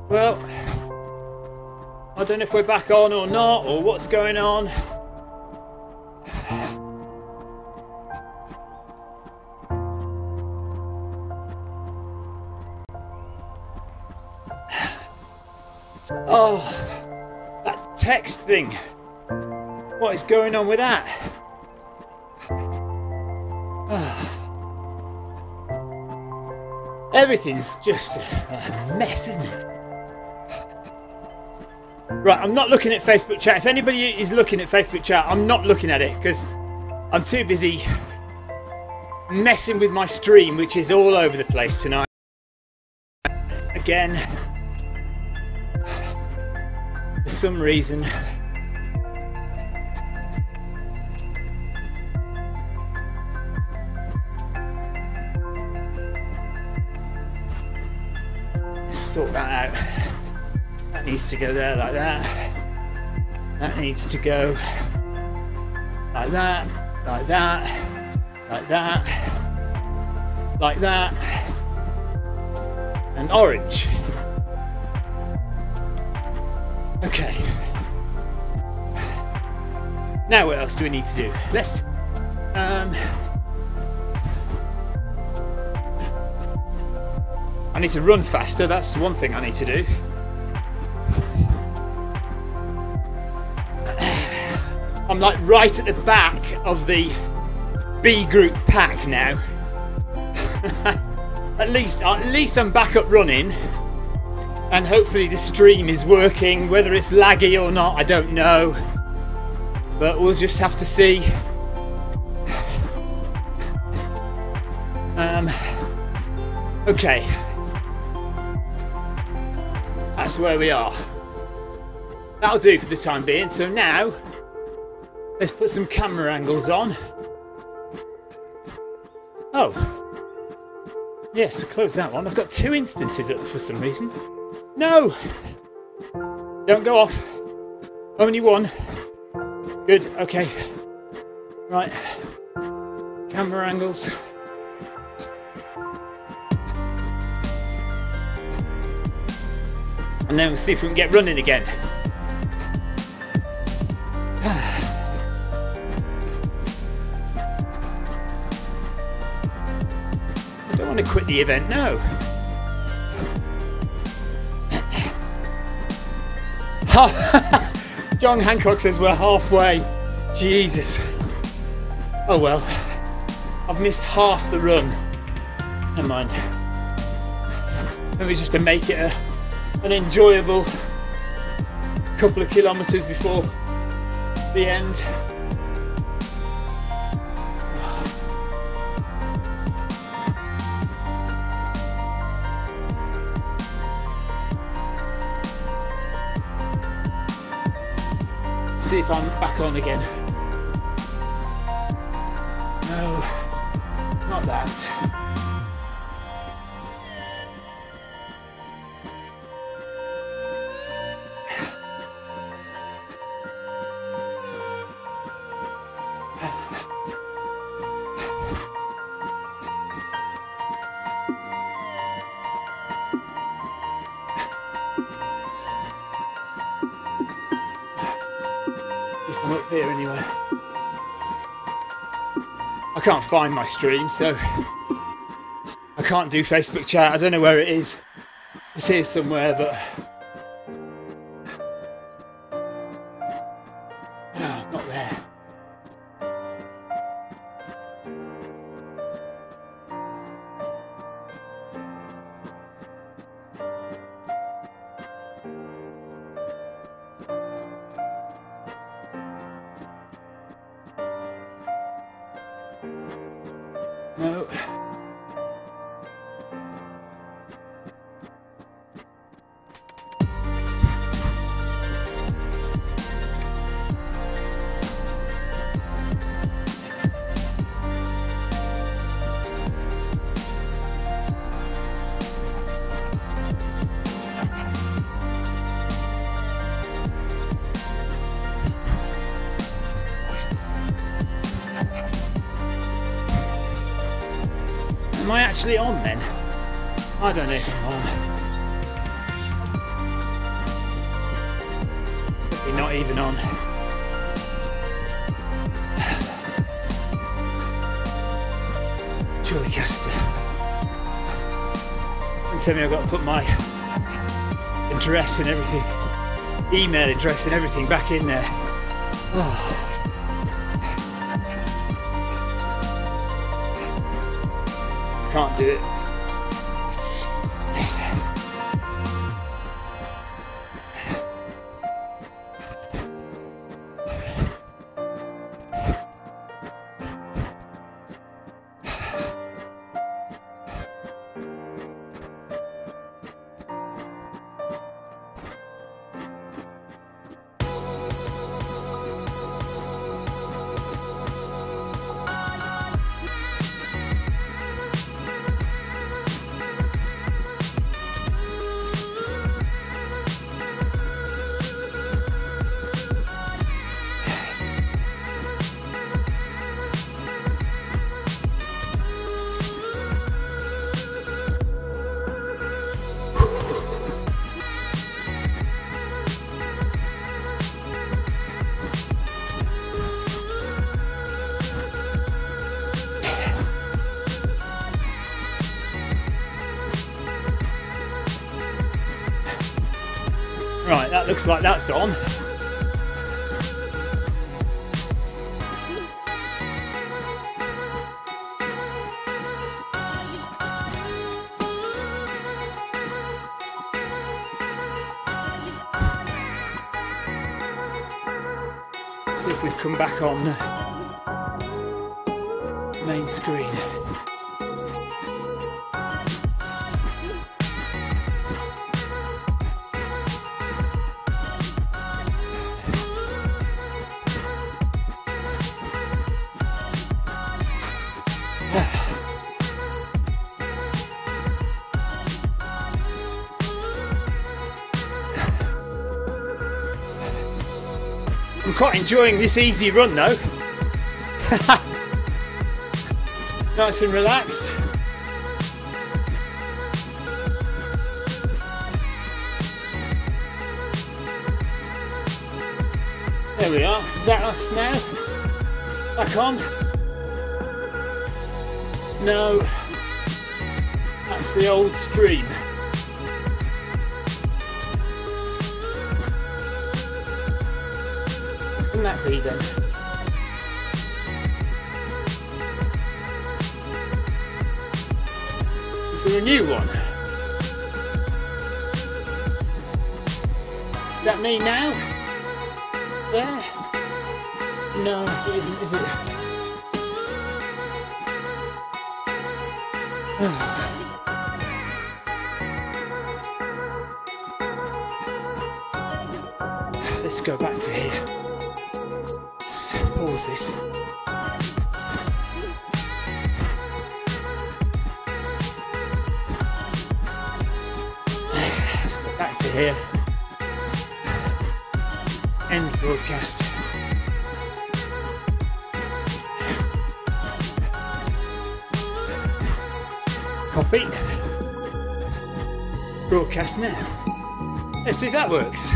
Well, I don't know if we're back on or not, or what's going on. Oh, that text thing. What is going on with that? Everything's just a mess, isn't it? Right, I'm not looking at Facebook chat. If anybody is looking at Facebook chat, I'm not looking at it because I'm too busy messing with my stream, which is all over the place tonight. Again, for some reason. Sort that out. That needs to go there like that. That needs to go like that, like that, like that, like that, and orange. Okay. Now what else do we need to do? Let's I need to run faster, that's one thing I need to do. I'm like right at the back of the B group pack now. at least I'm back up running, and hopefully the stream is working. Whether it's laggy or not, I don't know, but we'll just have to see. Okay. That's where we are. That'll do for the time being. So now, let's put some camera angles on. Oh. Yes, I close that one. I've got 2 instances up for some reason. No! Don't go off. Only one. Good, okay. Right. Camera angles. And then we'll see if we can get running again. I don't want to quit the event, no. John Hancock says we're halfway. Jesus. Oh well. I've missed half the run. Never mind. Maybe just have to make it an enjoyable couple of kilometres before the end. See if I'm back on again. No, not that. I'm up here anyway. I can't find my stream, so I can't do Facebook chat. I don't know where it is. It's here somewhere, but no, not there. No. Am I actually on then? I don't know if I'm on. You're not even on. Surely Caster. And tell me I've got to put my address and everything, email address and everything back in there. Oh. Can't do it. Right, that looks like that's on. Let's see if we've come back on main screen. I'm quite enjoying this easy run though. Nice and relaxed. There we are. Is that us now? Back on? No. That's the old stream. Can that be then? Is there a new one? Is that me now? There? No, it isn't, is it? Let's go back to here. Let's pause this. Let's go back to here. End broadcast. Copy. Broadcast now. Let's see if that works.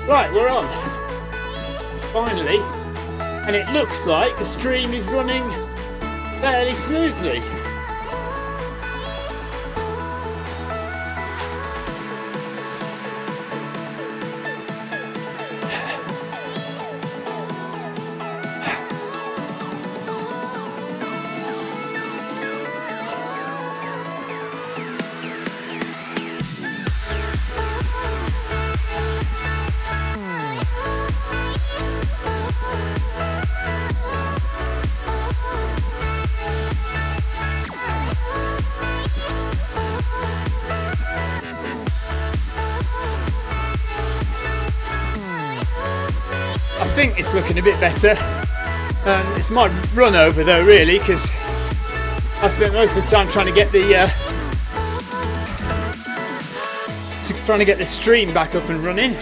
Right, we're on. Finally. And it looks like the stream is running fairly smoothly. think it's looking a bit better. It's my run over though, really, because I spent most of the time trying to get the stream back up and running.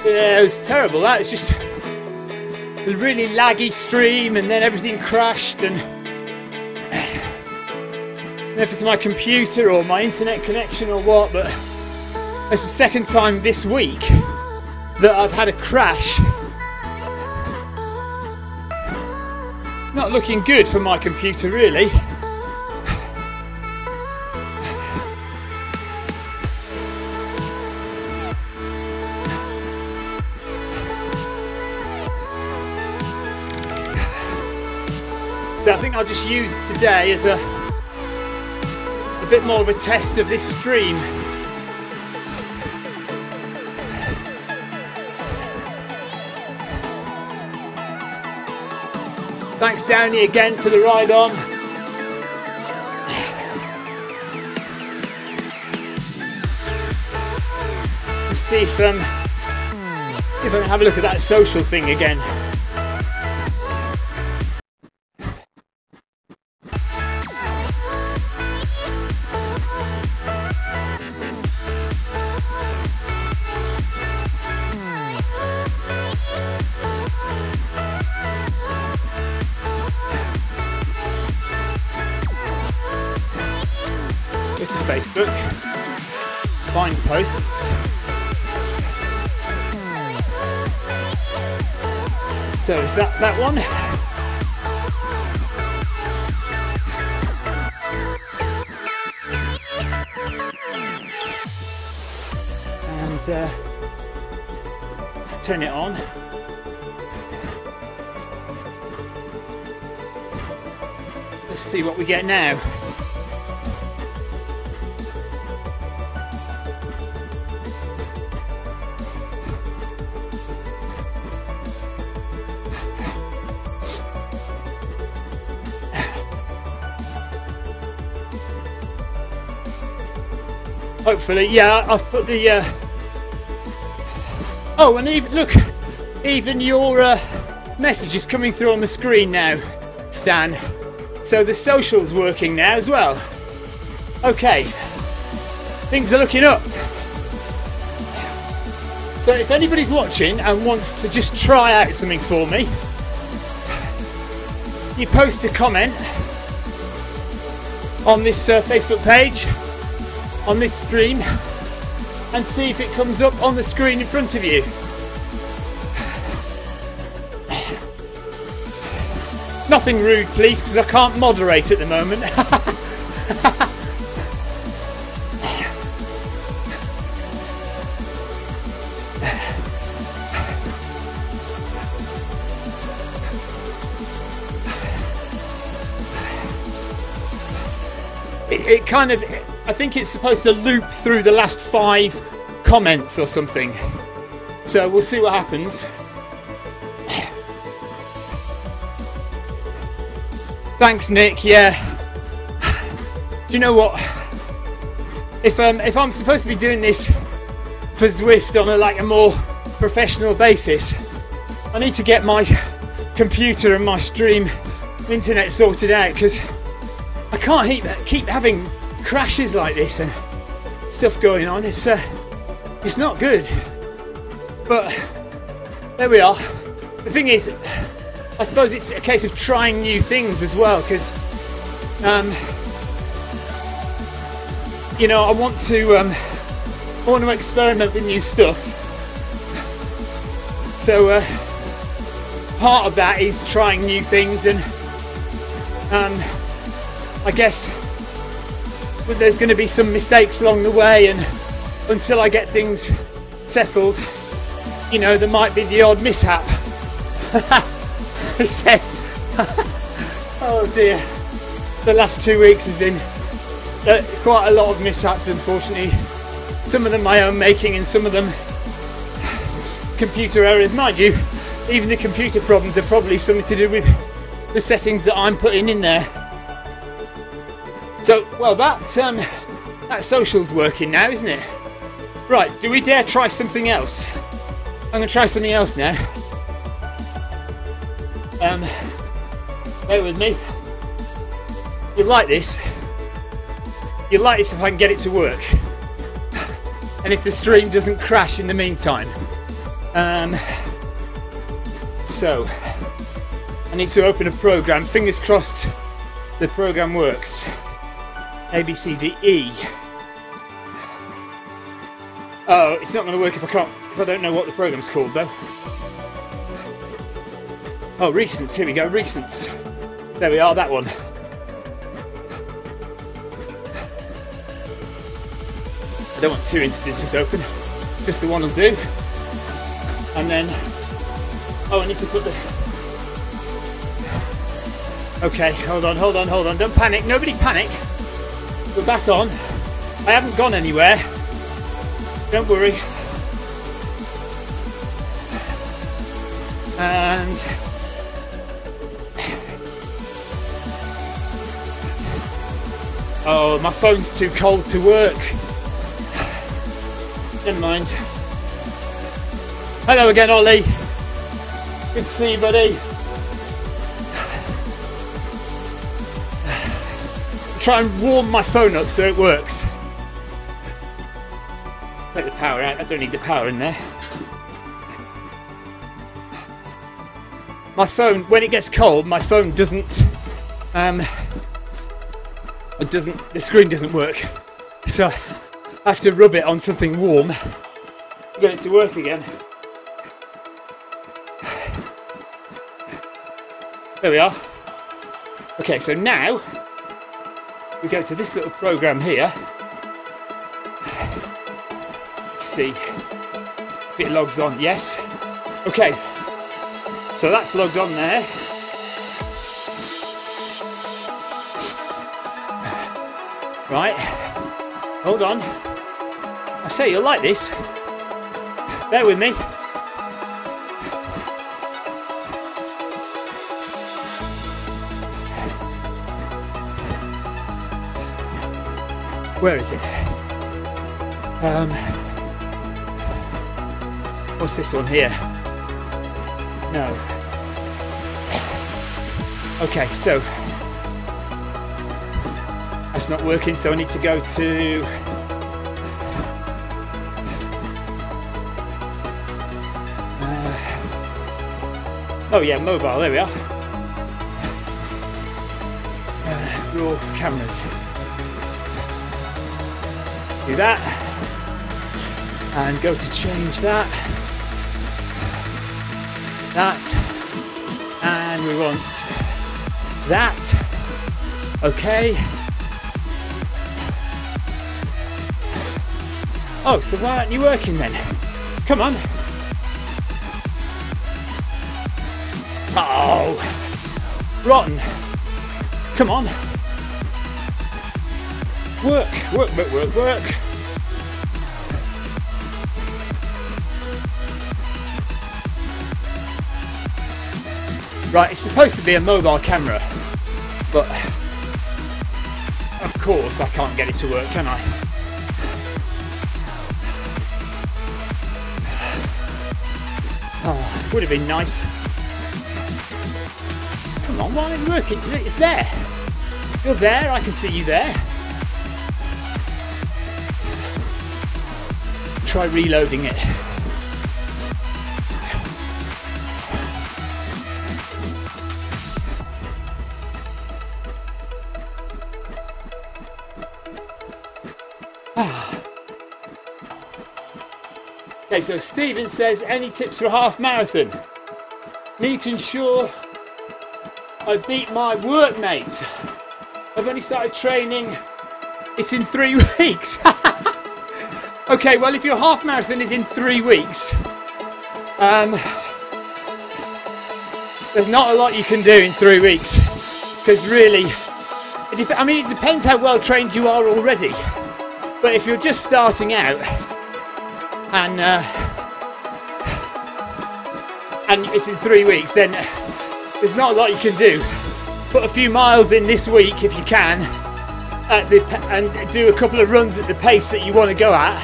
Yeah, it was terrible. That it's just a really laggy stream, and then everything crashed, and if it's my computer or my internet connection or what, but it's the second time this week that I've had a crash. It's not looking good for my computer, really. So I think I'll just use today as a bit more of a test of this stream. Thanks Downey again for the ride on. Let's see if I can have a look at that social thing again. Facebook, find posts. So is that one? And let's turn it on. Let's see what we get now. Hopefully, yeah, I've put the oh, and even look, even your message is coming through on the screen now, Stan. So the social's working now as well. Okay, things are looking up. So if anybody's watching and wants to just try out something for me, you post a comment on this Facebook page, on this stream, and see if it comes up on the screen in front of you. Nothing rude, please, because I can't moderate at the moment. It kind of, I think it's supposed to loop through the last 5 comments or something. So we'll see what happens. Thanks, Nick. Yeah. Do you know what? If I'm supposed to be doing this for Zwift on a more professional basis, I need to get my computer and my stream internet sorted out, because I can't keep having crashes like this and stuff going on. It's not good. But there we are. The thing is, I suppose it's a case of trying new things as well, because you know, I want to experiment with new stuff. So part of that is trying new things, and I guess there's going to be some mistakes along the way, and until I get things settled, you know, there might be the odd mishap. It says, oh dear, the last 2 weeks has been quite a lot of mishaps, unfortunately. Some of them my own making, and some of them computer errors. Mind you, even the computer problems are probably something to do with the settings that I'm putting in there. So, well, that social's working now, isn't it? Right, do we dare try something else? I'm going to try something else now. Bear with me. You'll like this. You'll like this if I can get it to work. And if the stream doesn't crash in the meantime. So, I need to open a program. Fingers crossed the program works. A, B, C, D, E. Oh, it's not going to work if I don't know what the program's called though. Oh, recents. Here we go. Recents. There we are. That one. I don't want 2 instances open. Just the one will do. And then, oh, I need to put the. Okay, hold on. Don't panic. Nobody panic. We're back on. I haven't gone anywhere. Don't worry. And oh, my phone's too cold to work. Never mind. Hello again, Ollie. Good to see you, buddy. Try and warm my phone up so it works. Take the power out. I don't need the power in there. My phone, when it gets cold, my phone doesn't. The screen doesn't work. So I have to rub it on something warm to get it to work again. There we are. Okay, so now we go to this little program here. Let's see if it logs on. Yes. Okay. So that's logged on there. Right. Hold on. I say you'll like this. Bear with me. Where is it? What's this one here? No. Okay, so that's not working, so I need to go to oh yeah, mobile, there we are. Raw cameras. Do that and go to change that, and we want that. Okay. Oh, so why aren't you working then? Come on. Oh, rotten. Come on. Work. Right, it's supposed to be a mobile camera, but of course I can't get it to work, can I? Oh, would have been nice. Come on, why aren't you working? It's there. You're there, I can see you there. Try reloading it. Okay, so Stephen says, any tips for a half marathon? Need to ensure I beat my workmate. I've only started training. It's in 3 weeks. Okay, well, if your half marathon is in 3 weeks, there's not a lot you can do in 3 weeks, because really, it depends how well trained you are already. But if you're just starting out and it's in 3 weeks, then there's not a lot you can do. Put a few miles in this week if you can, and do a couple of runs at the pace that you want to go at.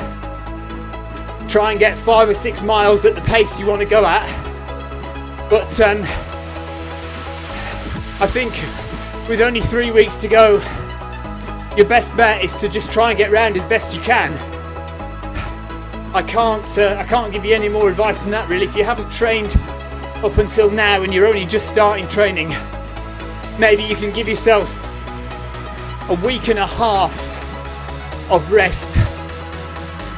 Try and get 5 or 6 miles at the pace you want to go at. But I think with only 3 weeks to go, your best bet is to just try and get round as best you can. I can't give you any more advice than that really. If you haven't trained up until now and you're only just starting training, maybe you can give yourself a week and a half of rest.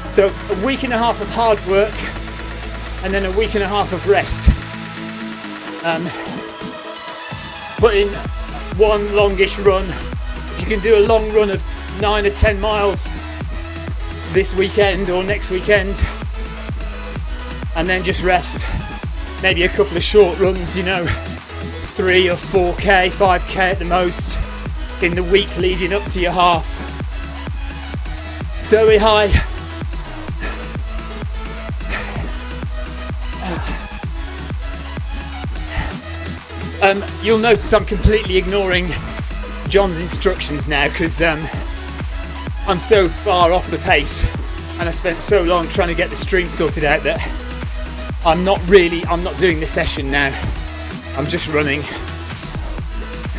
So a week and a half of hard work and then a week and a half of rest. Put in one longish run. If you can do a long run of 9 or 10 miles this weekend or next weekend, and then just rest. Maybe a couple of short runs, you know, 3 or 4k, 5k at the most in the week leading up to your half. Zoe, hi. You'll notice I'm completely ignoring John's instructions now because I'm so far off the pace and I spent so long trying to get the stream sorted out that I'm not doing the session now. I'm just running.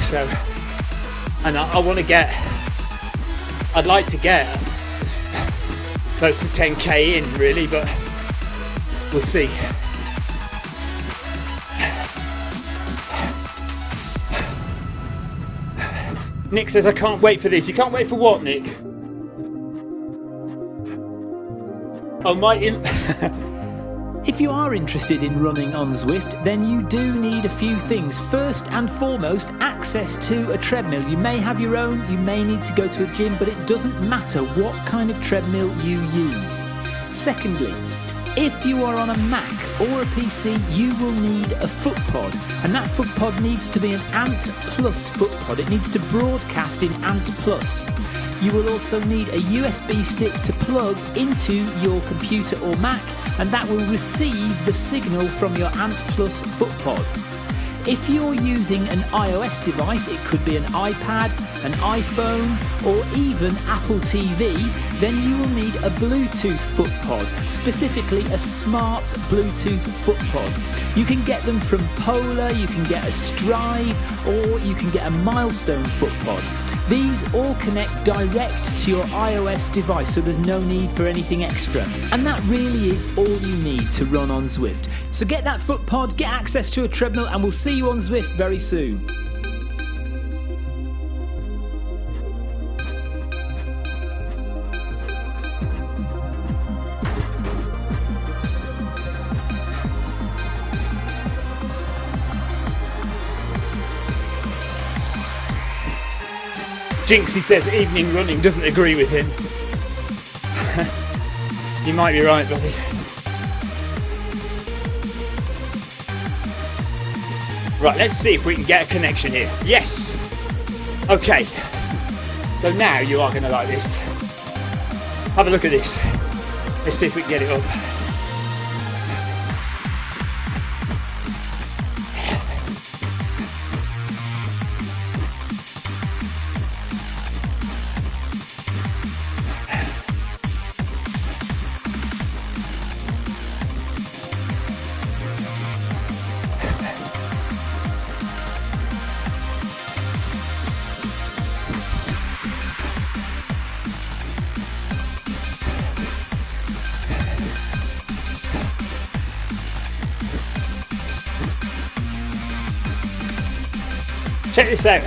So, and I'd like to get close to 10k in really, but we'll see. Nick says, I can't wait for this. You can't wait for what, Nick? Oh, If you are interested in running on Zwift, then you do need a few things. First and foremost, access to a treadmill. You may have your own, you may need to go to a gym, but it doesn't matter what kind of treadmill you use. Secondly, if you are on a Mac or a PC, you will need a footpod, and that footpod needs to be an Ant Plus footpod. It needs to broadcast in Ant Plus. You will also need a USB stick to plug into your computer or Mac, and that will receive the signal from your Ant Plus footpod. If you're using an iOS device, it could be an iPad, an iPhone, or even Apple TV, then you will need a Bluetooth footpod, specifically a smart Bluetooth footpod. You can get them from Polar, you can get a Stride, or you can get a Milestone footpod. These all connect direct to your iOS device, so there's no need for anything extra. And that really is all you need to run on Zwift. So get that footpod, get access to a treadmill, and we'll see you on Zwift very soon. Jinxie says evening running doesn't agree with him. You might be right, buddy. Right, let's see if we can get a connection here. Yes! Okay. So now you are going to like this. Have a look at this. Let's see if we can get it up. Check this out.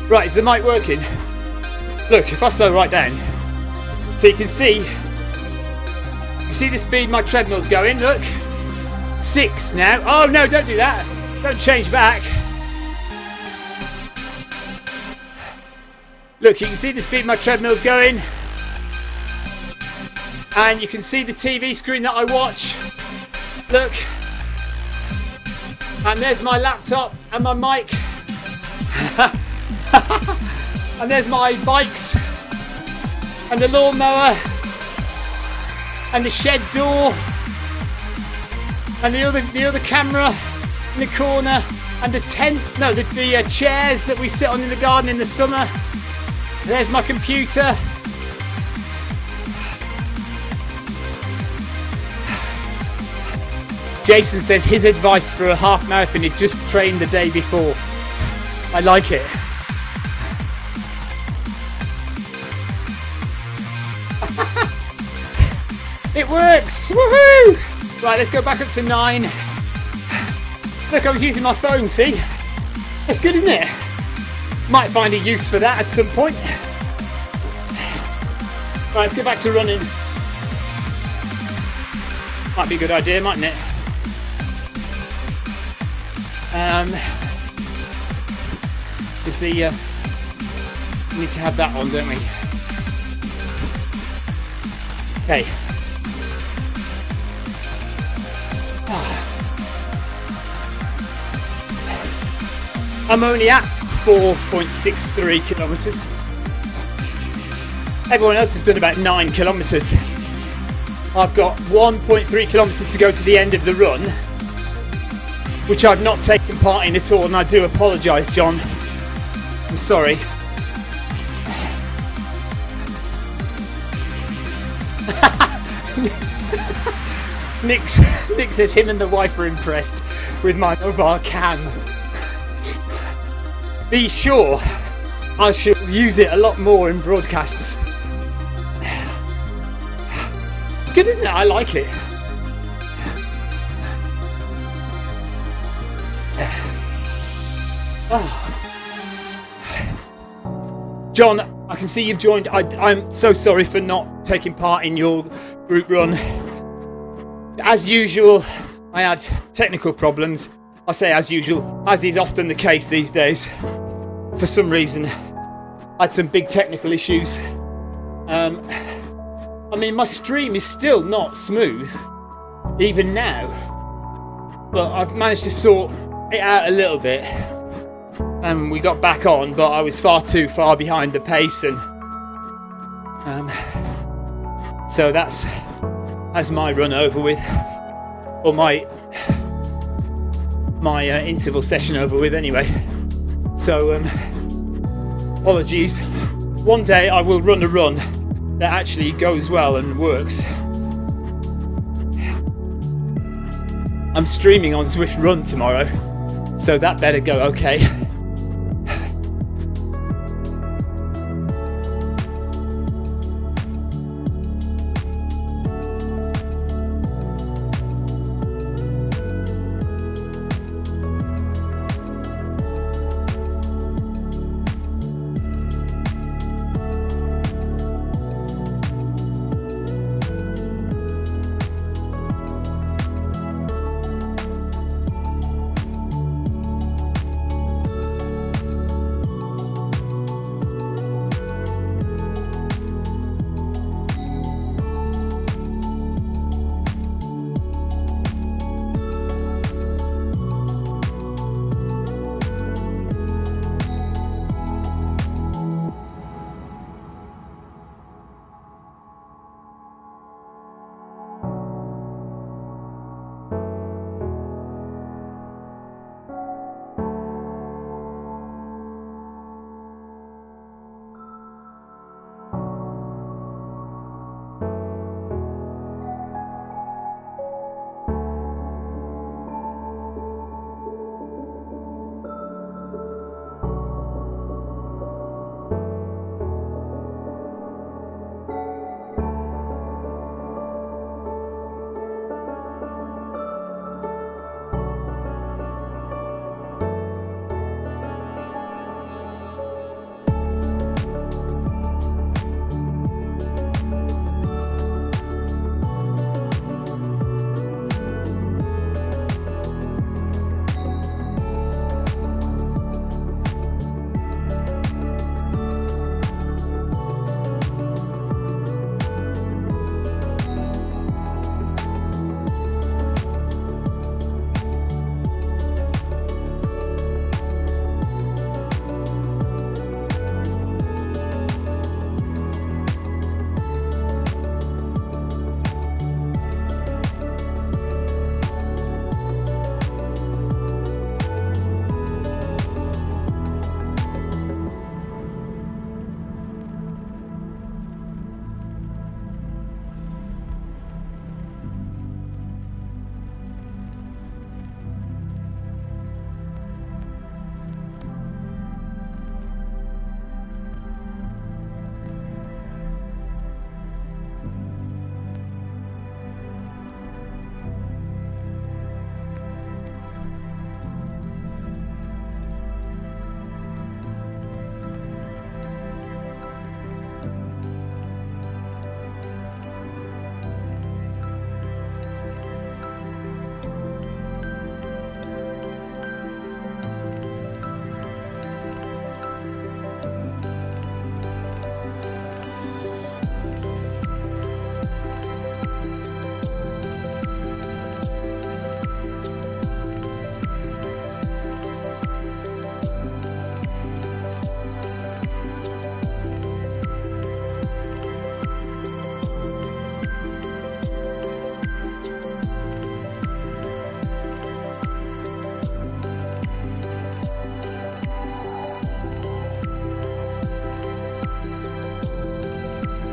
Right, is the mic working? Look, if I slow right down, so you can see the speed my treadmill's going, look. 6 now. Oh no, don't do that. Don't change back. Look, you can see the speed my treadmill's going. And you can see the TV screen that I watch. Look. And there's my laptop and my mic. And there's my bikes. And the lawnmower. And the shed door. And the other camera in the corner. And the tent, no, the chairs that we sit on in the garden in the summer. There's my computer. Jason says his advice for a half marathon is just train the day before. I like it. It works! Woohoo! Right, let's go back up to 9. Look, I was using my phone, see? That's good, isn't it? Might find a use for that at some point. Right, let's go back to running. Might be a good idea, mightn't it? Is the we need to have that on, don't we? Okay. I'm only at 4.63 kilometres. Everyone else has done about 9 kilometres. I've got 1.3 kilometres to go to the end of the run, which I've not taken part in at all, and I do apologise, John. I'm sorry. Nick says him and the wife are impressed with my mobile cam. Be sure I should use it a lot more in broadcasts. It's good, isn't it? I like it. Oh. John, I can see you've joined. I'm so sorry for not taking part in your group run. As usual, I had technical problems. I say as usual, as is often the case these days. For some reason, I had some big technical issues. I mean, my stream is still not smooth, even now. But I've managed to sort it out a little bit. And we got back on, but I was far too far behind the pace, and so that's my run over with, or my interval session over with anyway. So apologies. One day I will run a run that actually goes well and works. I'm streaming on Zwift Run tomorrow, so that better go okay.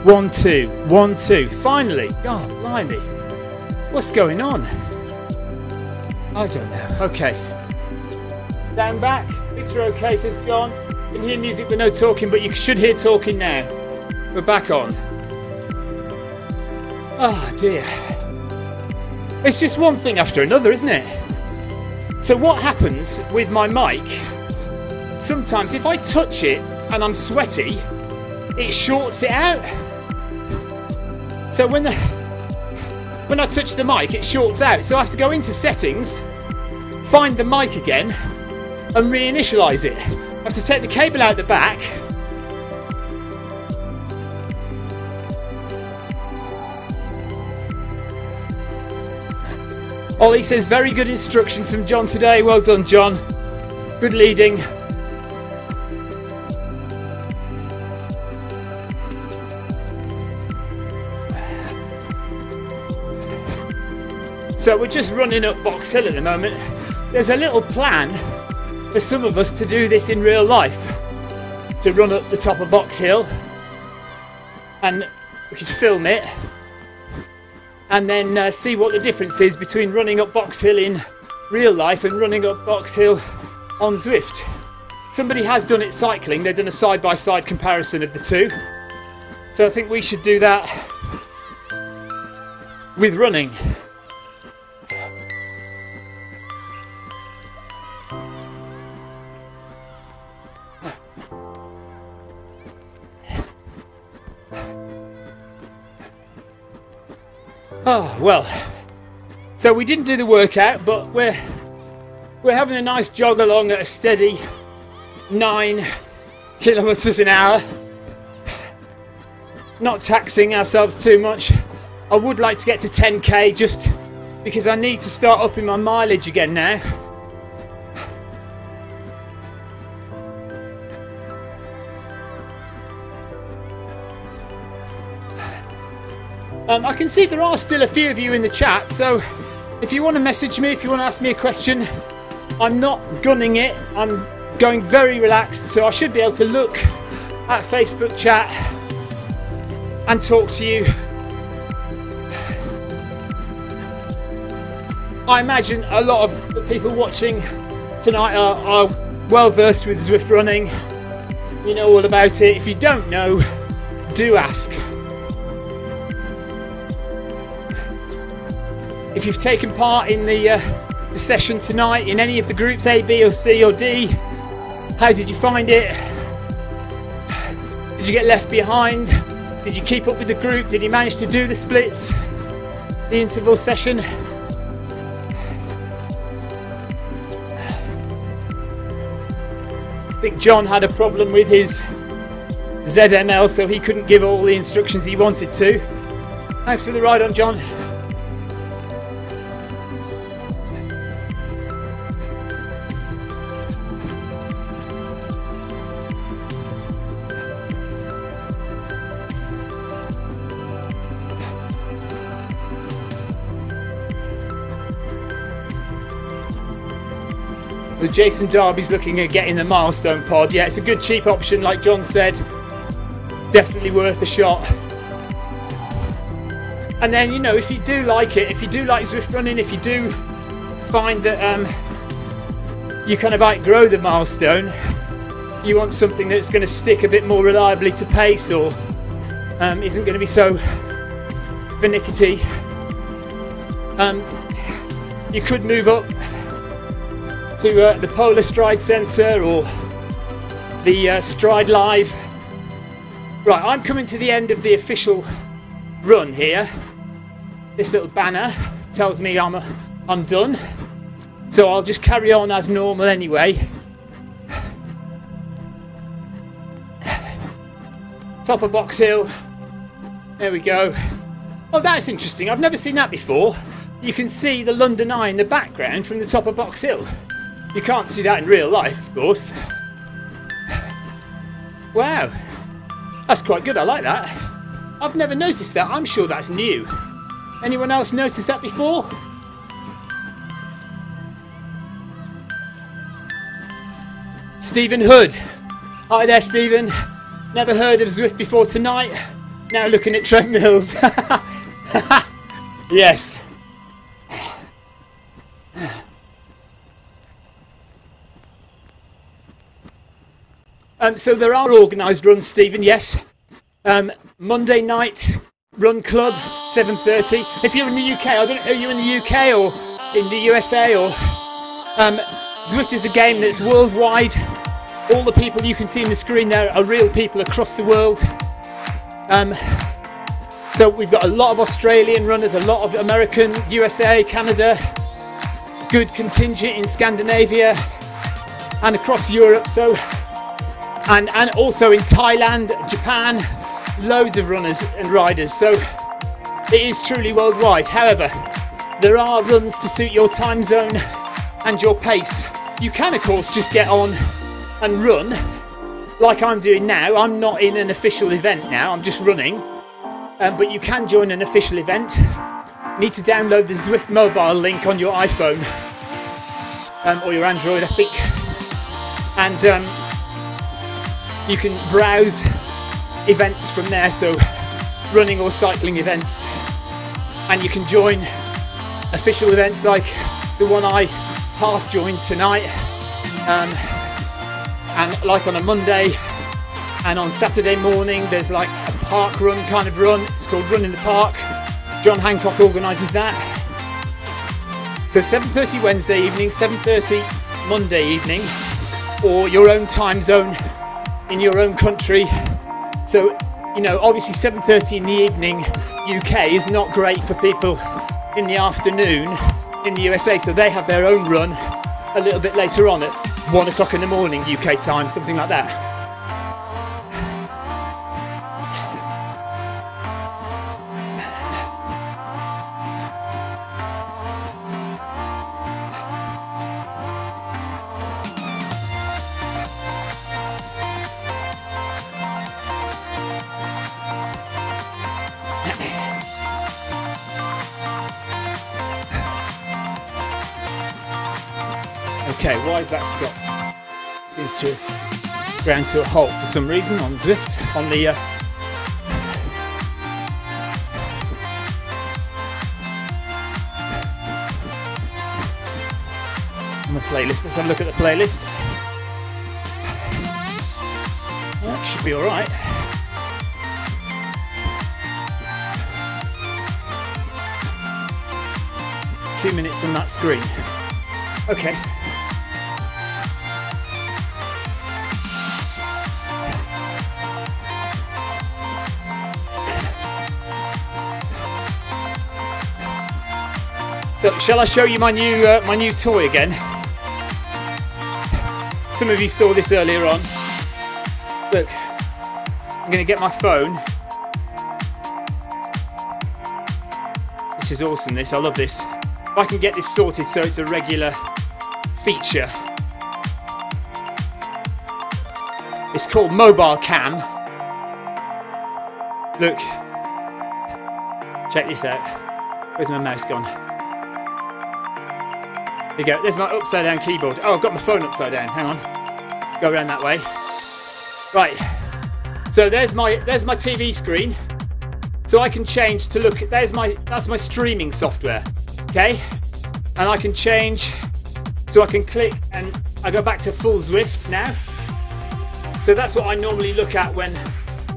1, 2, 1, 2. Finally. God, blimey. What's going on? I don't know. Okay. Down back. Picture okay, says John. You can hear music but no talking, but you should hear talking now. We're back on. Oh dear. It's just one thing after another, isn't it? So what happens with my mic, sometimes if I touch it and I'm sweaty, it shorts it out. So when I touch the mic, it shorts out. So I have to go into settings, find the mic again, and reinitialize it. I have to take the cable out the back. Ollie says, very good instructions from John today. Well done, John. Good leading. So we're just running up Box Hill at the moment. There's a little plan for some of us to do this in real life, to run up the top of Box Hill, and we could film it and then see what the difference is between running up Box Hill in real life and running up Box Hill on Zwift. Somebody has done it cycling. They've done a side-by-side comparison of the two, so I think we should do that with running. Oh, well, so we didn't do the workout, but we're having a nice jog along at a steady 9 kilometers an hour. Not taxing ourselves too much. I would like to get to 10k just because I need to start upping my mileage again now. I can see there are still a few of you in the chat, so if you want to message me, if you want to ask me a question, I'm not gunning it, I'm going very relaxed, so I should be able to look at Facebook chat and talk to you. I imagine a lot of the people watching tonight are well versed with Zwift running. You know all about it. If you don't know, do ask. If you've taken part in the session tonight in any of the groups A, B or C or D, how did you find it? Did you get left behind? Did you keep up with the group? Did you manage to do the splits? The interval session? I think John had a problem with his ZML, so he couldn't give all the instructions he wanted to. Thanks for the ride on, John. Jason Darby's looking at getting the milestone pod. Yeah, it's a good cheap option, like John said. Definitely worth a shot. And then, you know, if you do like it, if you do like Zwift running, if you do find that you kind of outgrow the milestone, you want something that's going to stick a bit more reliably to pace, or isn't going to be so finicky. You could move up to the Polar Stride Sensor or the Stride Live. Right, I'm coming to the end of the official run here. This little banner tells me I'm done, so I'll just carry on as normal anyway. Top of Box Hill. There we go. Oh, that's interesting. I've never seen that before. You can see the London Eye in the background from the top of Box Hill. You can't see that in real life, of course. Wow, that's quite good. I like that. I've never noticed that. I'm sure that's new. Anyone else noticed that before? Stephen Hood. Hi there, Stephen. Never heard of Zwift before tonight. Now looking at treadmills. Yes. So there are organised runs, Stephen, yes. Monday night run club, 7:30. If you're in the UK, I don't know, are you in the UK or in the USA or... Zwift is a game that's worldwide. All the people you can see on the screen there are real people across the world. So we've got a lot of Australian runners, a lot of American, USA, Canada, good contingent in Scandinavia and across Europe. So, and also in Thailand, Japan, loads of runners and riders. So it is truly worldwide. However, there are runs to suit your time zone and your pace. You can, of course, just get on and run like I'm doing now. I'm not in an official event now, I'm just running. But you can join an official event. You need to download the Zwift mobile link on your iPhone or your Android, I think. And you can browse events from there, so running or cycling events. And you can join official events like the one I half joined tonight. And like on a Monday and on Saturday morning there's like a park run kind of run. It's called Run in the Park. John Hancock organises that. So 7:30 Wednesday evening, 7:30 Monday evening, or your own time zone in your own country. So, you know, obviously 7:30 in the evening UK is not great for people in the afternoon in the USA, so they have their own run a little bit later on at 1 o'clock in the morning UK time, something like that. Okay, why is that stopped? Seems to have ground to a halt for some reason on Zwift, on the playlist. Let's have a look at the playlist. Well, that should be alright. Two minutes on that screen. Okay. So, shall I show you my new toy again? Some of you saw this earlier on. Look, I'm going to get my phone. This is awesome, this. I love this. If I can get this sorted so it's a regular feature. It's called Mobile Cam. Look. Check this out. Where's my mouse gone? There you go. There's my upside down keyboard. Oh, I've got my phone upside down. Hang on. Go around that way. Right. So there's my TV screen. So I can change to look. That's my streaming software. Okay. And I can change. So I can click and I go back to full Zwift now. So that's what I normally look at when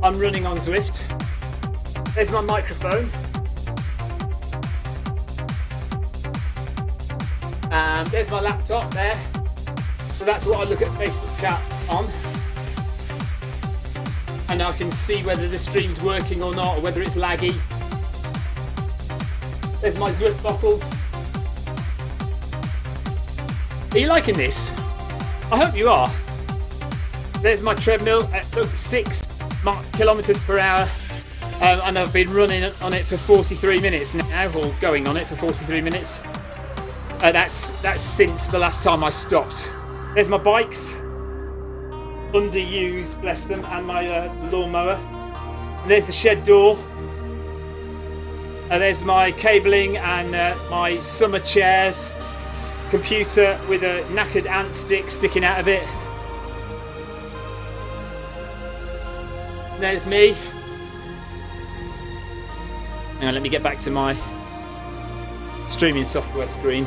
I'm running on Zwift. There's my microphone. There's my laptop there. So that's what I look at Facebook chat on. And I can see whether the stream's working or not, or whether it's laggy. There's my Zwift bottles. Are you liking this? I hope you are. There's my treadmill at 6 kilometers per hour. And I've been running on it for 43 minutes now, or going on it for 43 minutes. That's since the last time I stopped. There's my bikes, underused, bless them, and my lawnmower. And there's the shed door. There's my cabling and my summer chairs, computer with a knackered ant stick sticking out of it. And there's me. Now let me get back to my streaming software screen.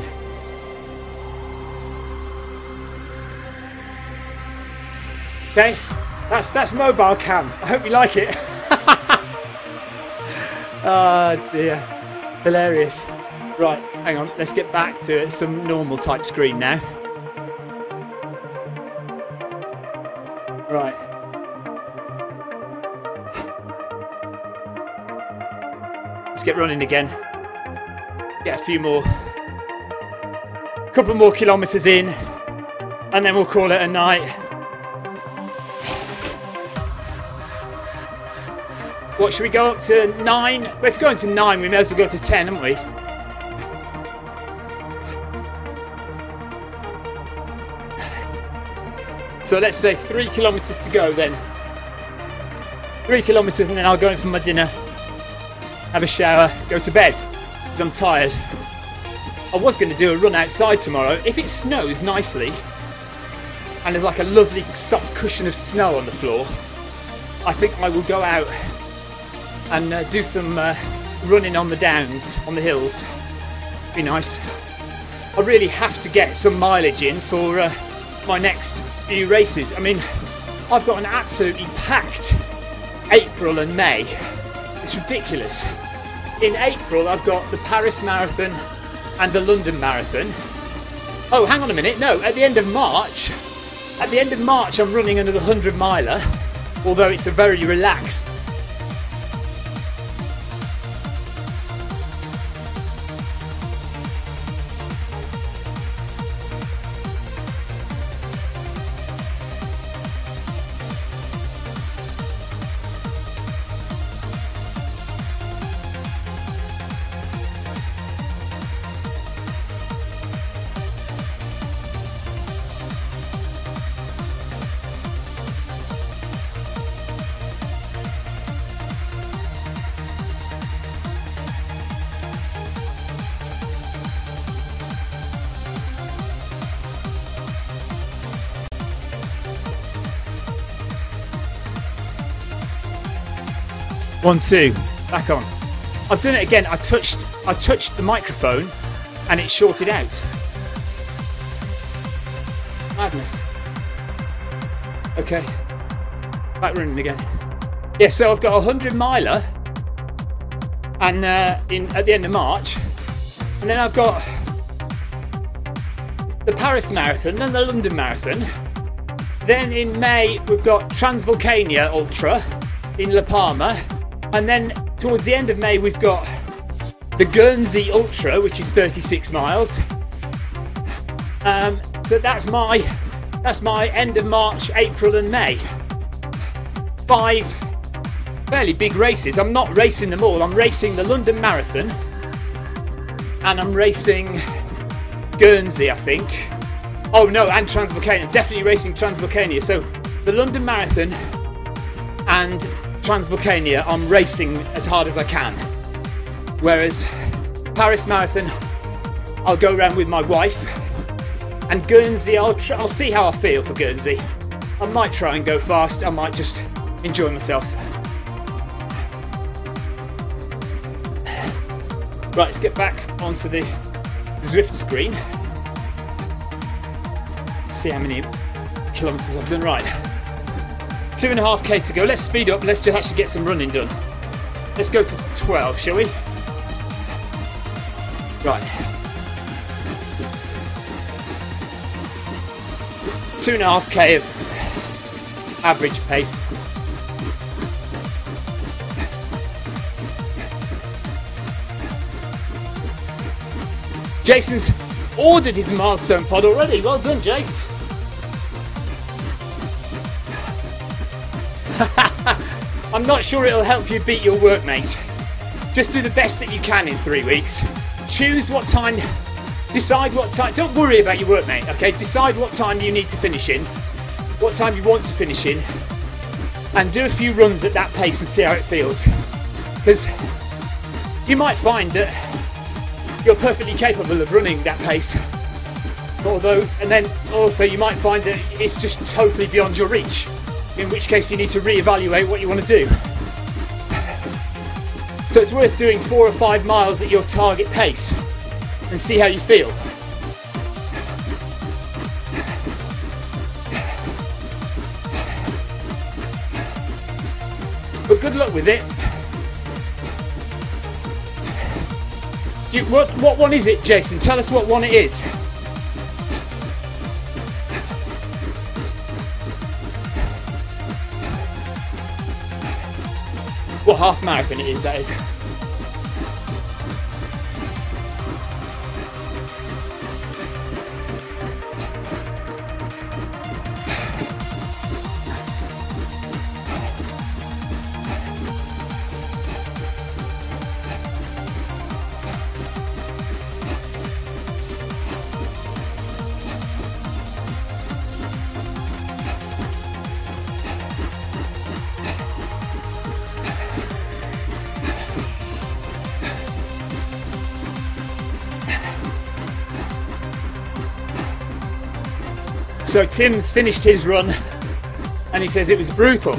Okay, that's mobile cam. I hope you like it. Oh dear, hilarious. Right, hang on, let's get back to some normal type screen now. Right. Let's get running again. Get a few more, couple more kilometres in, and then we'll call it a night. What, should we go up to 9? Well, if we're going to 9, we may as well go to 10, haven't we? So let's say 3 kilometres to go then. 3 kilometres and then I'll go in for my dinner, have a shower, go to bed, because I'm tired. I was going to do a run outside tomorrow. If it snows nicely, and there's like a lovely soft cushion of snow on the floor, I think I will go out and do some running on the downs, on the hills. Be nice. I really have to get some mileage in for my next few races. I mean, I've got an absolutely packed April and May. It's ridiculous. In April, I've got the Paris Marathon and the London Marathon. Oh, hang on a minute. No, at the end of March, I'm running another 100 miler, although it's a very relaxed. One, two, back on. I've done it again. I touched the microphone and it shorted out. Madness. Okay, back running again. Yeah, so I've got a 100 miler and at the end of March, and then I've got the Paris Marathon, then the London Marathon. Then in May we've got Transvolcania Ultra in La Palma. And then towards the end of May we've got the Guernsey Ultra, which is 36 miles. So that's my end of March, April and May. 5 fairly big races. I'm not racing them all. I'm racing the London Marathon and I'm racing Guernsey, I think. Oh no, and Transvolcania. Definitely racing Transvolcania. So the London Marathon and Transvolcania, I'm racing as hard as I can. Whereas Paris Marathon, I'll go around with my wife. And Guernsey, I'll see how I feel for Guernsey. I might try and go fast. I might just enjoy myself. Right, let's get back onto the Zwift screen. See how many kilometres I've done. Right. 2.5k to go. Let's speed up. Let's just actually get some running done. Let's go to 12, shall we? Right. 2.5k of average pace. Jason's ordered his milestone pod already. Well done, Jace. I'm not sure it'll help you beat your workmate. Just do the best that you can in 3 weeks. Choose what time, decide what time, don't worry about your workmate, okay? Decide what time you need to finish in, what time you want to finish in, and do a few runs at that pace and see how it feels. Because you might find that you're perfectly capable of running that pace. And then also you might find that it's just totally beyond your reach. In which case you need to reevaluate what you want to do. So it's worth doing 4 or 5 miles at your target pace and see how you feel. But good luck with it. What one is it, Jason? Tell us what one it is. What half marathon it is, that is. So Tim's finished his run and he says it was brutal.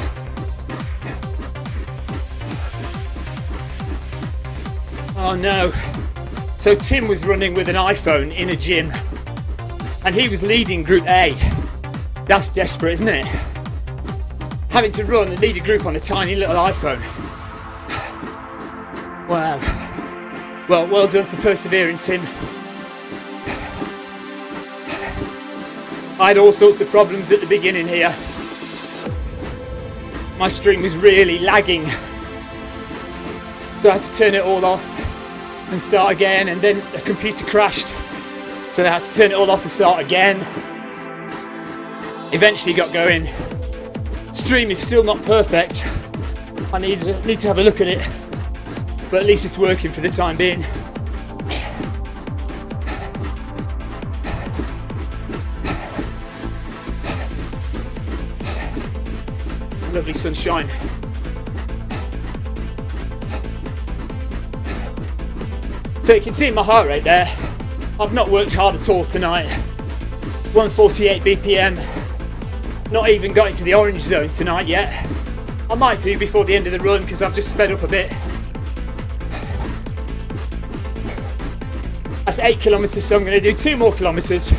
Oh no. So Tim was running with an iPhone in a gym and he was leading group A. That's desperate, isn't it? Having to run and lead a group on a tiny little iPhone. Wow. Well done for persevering, Tim. I had all sorts of problems at the beginning here. My stream was really lagging. So I had to turn it all off and start again, and then the computer crashed. So I had to turn it all off and start again. Eventually got going. Stream is still not perfect. I need to have a look at it. But at least it's working for the time being. Lovely sunshine. So you can see my heart rate there. I've not worked hard at all tonight. 148 BPM. Not even got into the orange zone tonight yet. I might do before the end of the run because I've just sped up a bit. That's 8 kilometres, so I'm going to do 2 more kilometres.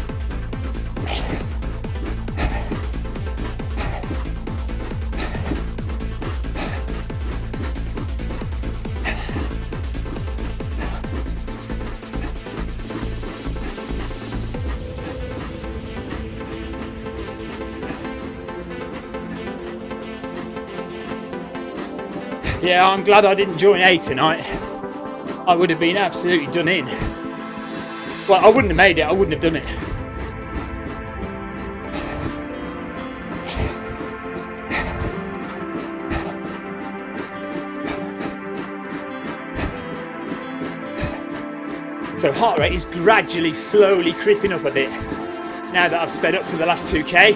Yeah, I'm glad I didn't join A tonight. I would have been absolutely done in. Well, I wouldn't have made it, I wouldn't have done it. So heart rate is gradually, slowly creeping up a bit now that I've sped up for the last 2k.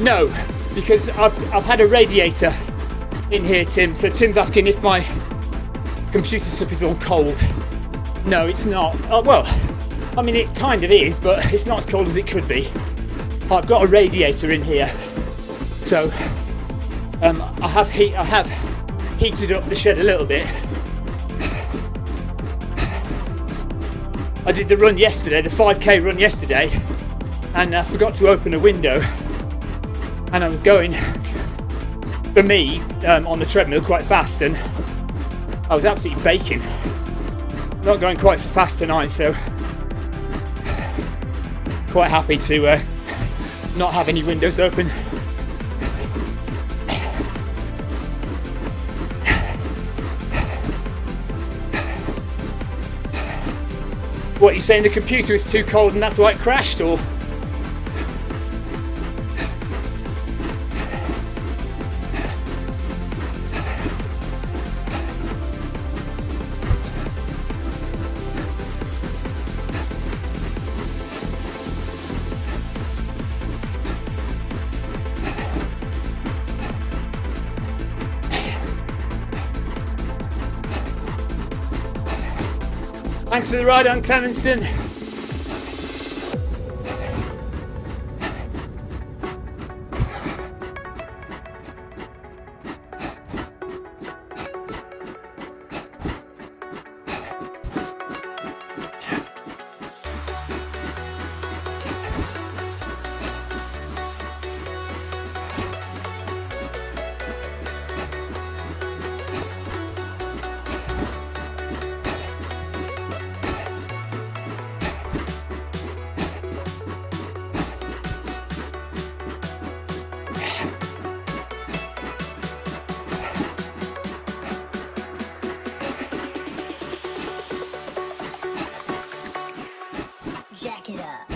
No, because I've had a radiator in here, Tim. So Tim's asking if my computer stuff is all cold. No, it's not. Well, I mean, it kind of is, but it's not as cold as it could be. I've got a radiator in here, so I have heated up the shed a little bit. I did the run yesterday, the 5k run yesterday, and I forgot to open a window, and I was going, for me, on the treadmill quite fast, and I was absolutely baking. Not going quite so fast tonight, so quite happy to not have any windows open. What, you saying the computer is too cold and that's why it crashed, or? Thanks for the ride on Clemenston. Jack it up.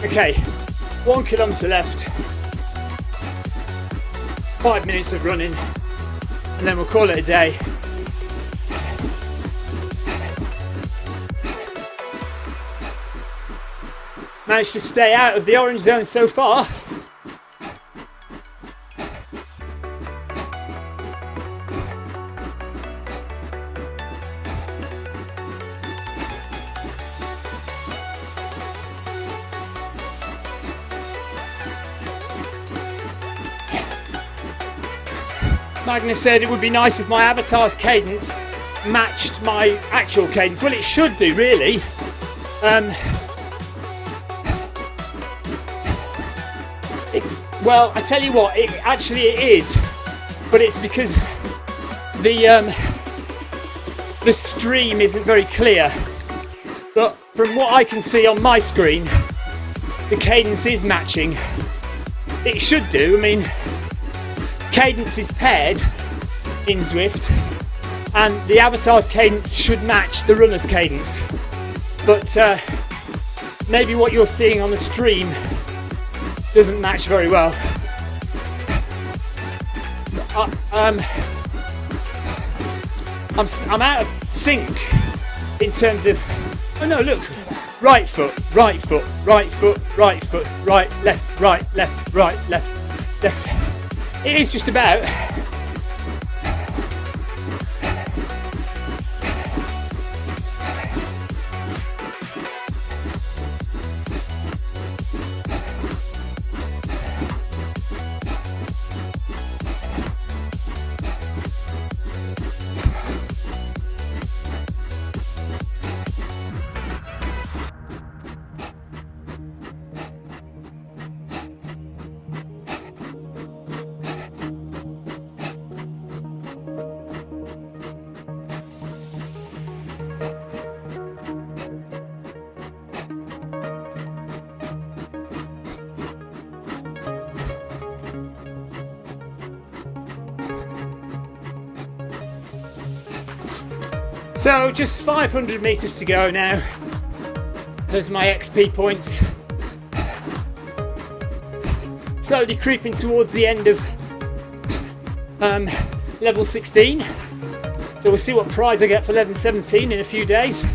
Okay, 1 kilometre left, 5 minutes of running, and then we'll call it a day. Managed to stay out of the orange zone so far. Magnus said it would be nice if my avatar's cadence matched my actual cadence. Well, it should do, really. Well, I tell you what, it is, but it's because the stream isn't very clear. But from what I can see on my screen, the cadence is matching. It should do. I mean, cadence is paired in Zwift, and the avatar's cadence should match the runner's cadence. But maybe what you're seeing on the stream doesn't match very well. I'm out of sync in terms of. Oh no! Look, right foot, right foot, right foot, right foot, right, left, right, left, left. It is just about. So just 500 meters to go now. There's my XP points. Slowly creeping towards the end of the level 16. So we'll see what prize I get for level 17 in a few days.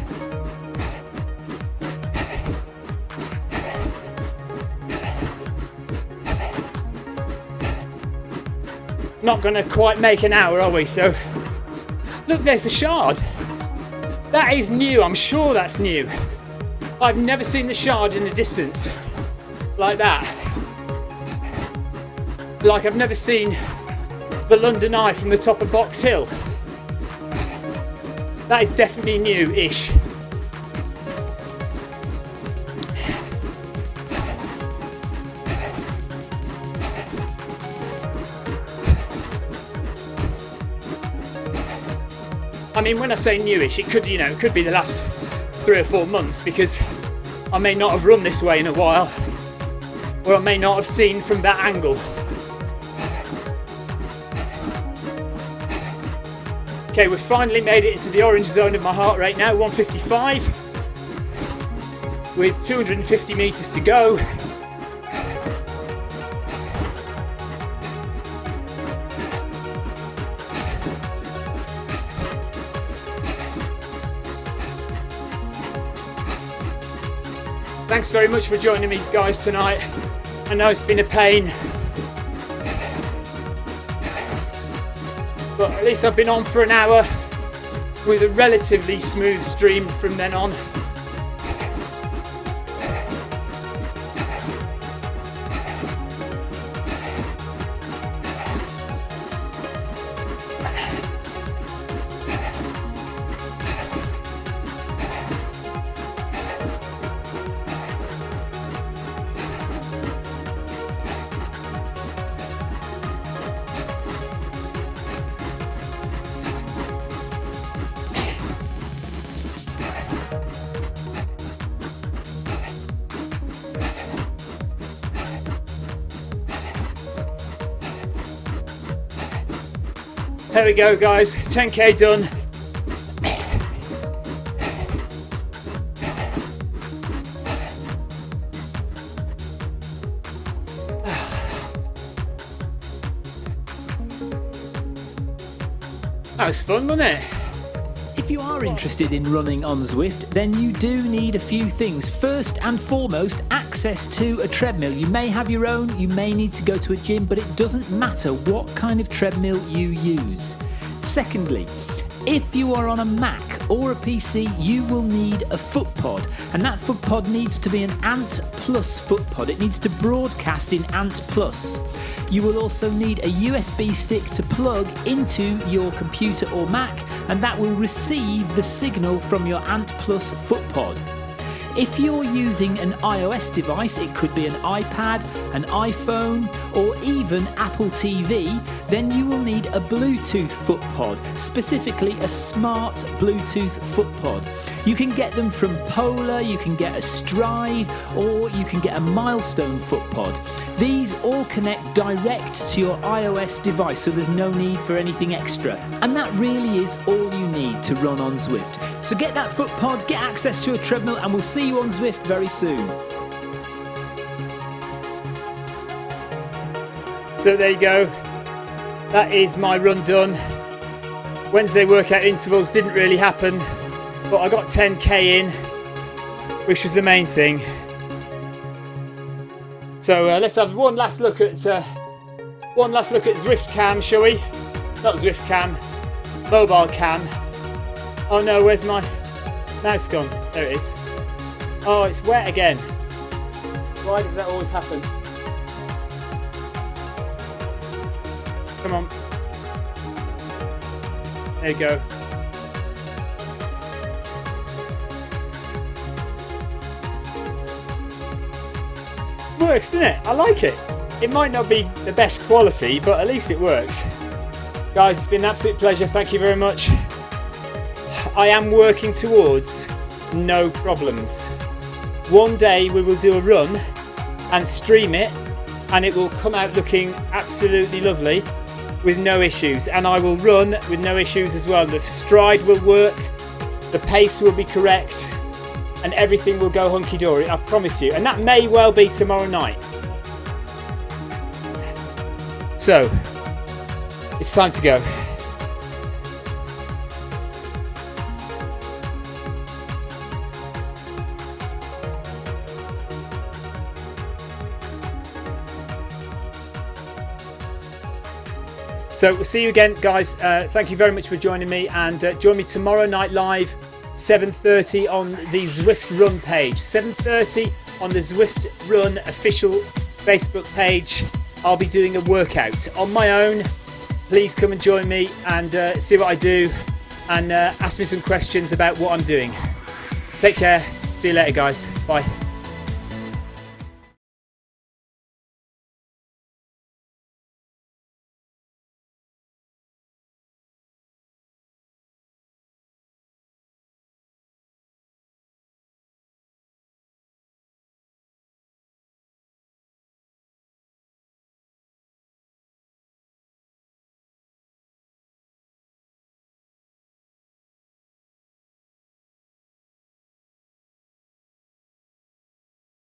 Not gonna quite make an hour, are we? So look, there's the shard. That is new, I'm sure that's new. I've never seen the shard in the distance like that. Like I've never seen the London Eye from the top of Box Hill. That is definitely new-ish. I mean, when I say newish, it could, you know, it could be the last 3 or 4 months, because I may not have run this way in a while, or I may not have seen from that angle. Okay, we've finally made it into the orange zone of my heart rate now, 155, with 250 meters to go. Thanks very much for joining me, guys, tonight. I know it's been a pain, but at least I've been on for an hour with a relatively smooth stream from then on. There we go, guys, 10k done. That was fun, wasn't it? If you are interested in running on Zwift, then you do need a few things. First and foremost, access to a treadmill. You may have your own, you may need to go to a gym, but it doesn't matter what kind of treadmill you use. Secondly, if you are on a Mac or a PC, you will need a footpod, and that footpod needs to be an Ant Plus footpod. It needs to broadcast in Ant Plus. You will also need a USB stick to plug into your computer or Mac, and that will receive the signal from your Ant Plus footpod. If you're using an iOS device, it could be an iPad, an iPhone, or even Apple TV, then you will need a Bluetooth footpod, specifically a smart Bluetooth footpod. You can get them from Polar, you can get a Stride, or you can get a Milestone footpod. These all connect direct to your iOS device, so there's no need for anything extra. And that really is all you need to run on Zwift. So get that footpod, get access to a treadmill, and we'll see you on Zwift very soon. So there you go. That is my run done. Wednesday workout intervals didn't really happen, but I got 10k in, which was the main thing. So let's have one last look at Zwift cam, shall we? Not Zwift cam, mobile cam. Oh no, where's my mouse gone? There it is. Oh, it's wet again. Why does that always happen? Come on. There you go. Works, doesn't it? I like it. It might not be the best quality, but at least it works. Guys, it's been an absolute pleasure. Thank you very much. I am working towards no problems. One day we will do a run and stream it, and it will come out looking absolutely lovely with no issues. And I will run with no issues as well. The stride will work, the pace will be correct, and everything will go hunky-dory, I promise you. And that may well be tomorrow night. So, it's time to go. So we'll see you again, guys. Thank you very much for joining me, and join me tomorrow night live, 7:30 on the Zwift Run page. 7:30 on the Zwift Run official Facebook page. I'll be doing a workout on my own. Please come and join me and see what I do, and ask me some questions about what I'm doing. Take care. See you later, guys. Bye.